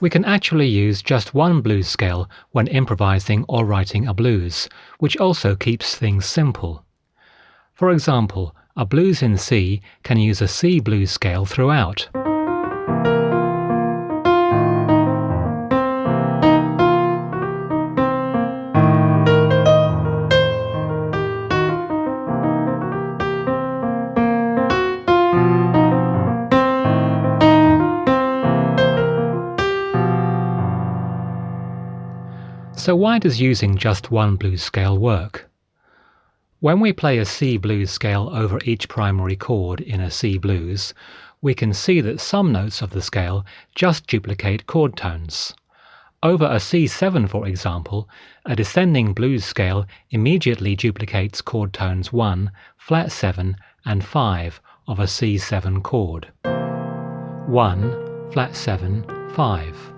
We can actually use just one blues scale when improvising or writing a blues, which also keeps things simple. For example, a blues in C can use a C blues scale throughout. So why does using just one blues scale work? When we play a C blues scale over each primary chord in a C blues, we can see that some notes of the scale just duplicate chord tones. Over a C7, for example, a descending blues scale immediately duplicates chord tones 1, flat 7 and 5 of a C7 chord. 1, flat 7, 5.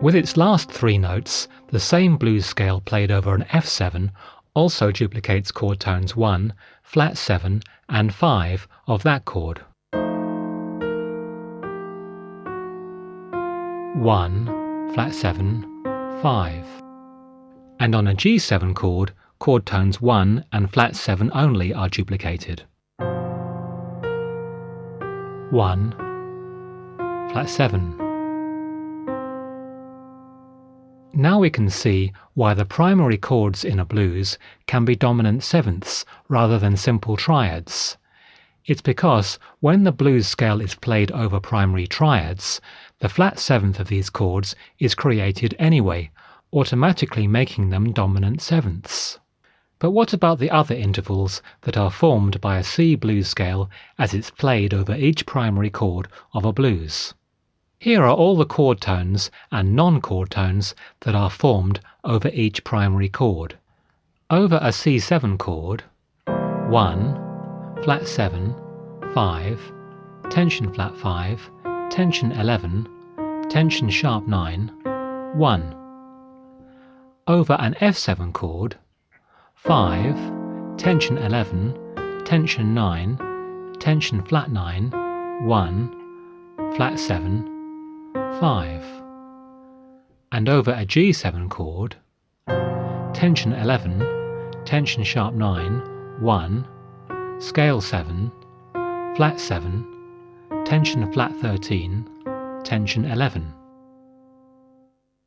With its last three notes, the same blues scale played over an F7 also duplicates chord tones 1, flat 7 and 5 of that chord. 1, flat 7, 5. And on a G7 chord, chord tones 1 and flat 7 only are duplicated. 1, flat 7. Now we can see why the primary chords in a blues can be dominant sevenths rather than simple triads. It's because when the blues scale is played over primary triads, the flat seventh of these chords is created anyway, automatically making them dominant sevenths. But what about the other intervals that are formed by a C blues scale as it's played over each primary chord of a blues? Here are all the chord tones and non-chord tones that are formed over each primary chord. Over a C7 chord, 1, flat 7, 5, tension flat 5, tension 11, tension sharp 9, 1. Over an F7 chord, 5, tension 11, tension 9, tension flat 9, 1, flat 7, 5. And over a G7 chord, tension 11, tension sharp 9, 1, scale 7, flat 7, tension flat 13, tension 11.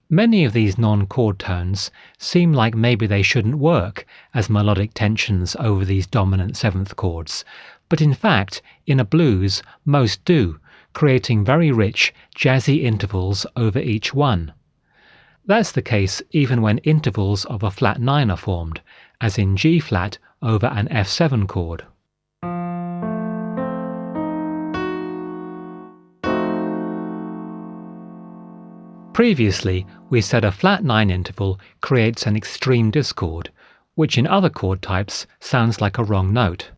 Many of these non-chord tones seem like maybe they shouldn't work as melodic tensions over these dominant seventh chords, but in fact, in a blues, most do, creating very rich, jazzy intervals over each one. That's the case even when intervals of a flat 9 are formed, as in G-flat over an F7 chord. Previously, we said a flat 9 interval creates an extreme discord, which in other chord types sounds like a wrong note.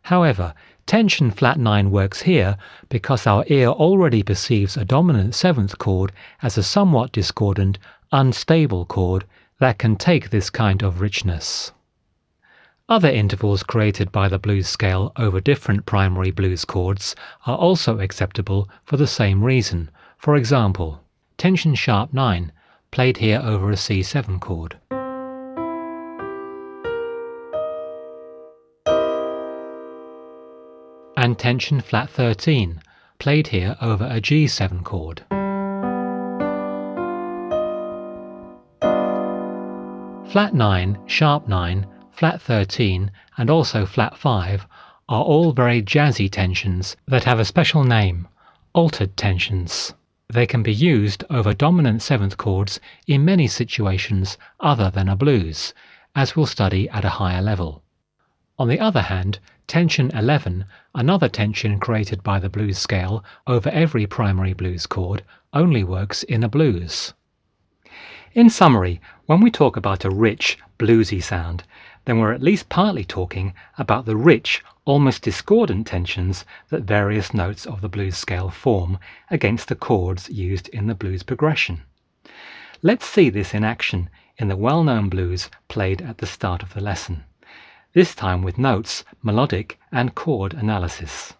However, tension flat 9 works here because our ear already perceives a dominant seventh chord as a somewhat discordant, unstable chord that can take this kind of richness. Other intervals created by the blues scale over different primary blues chords are also acceptable for the same reason. For example, tension sharp 9, played here over a C7 chord. And tension flat 13, played here over a G7 chord. Flat 9, sharp 9, flat 13 and also flat 5 are all very jazzy tensions that have a special name, altered tensions. They can be used over dominant seventh chords in many situations other than a blues, as we'll study at a higher level. On the other hand, tension 11, another tension created by the blues scale over every primary blues chord, only works in a blues. In summary, when we talk about a rich, bluesy sound, then we're at least partly talking about the rich, almost discordant tensions that various notes of the blues scale form against the chords used in the blues progression. Let's see this in action in the well-known blues played at the start of the lesson, this time with notes, melodic and chord analysis.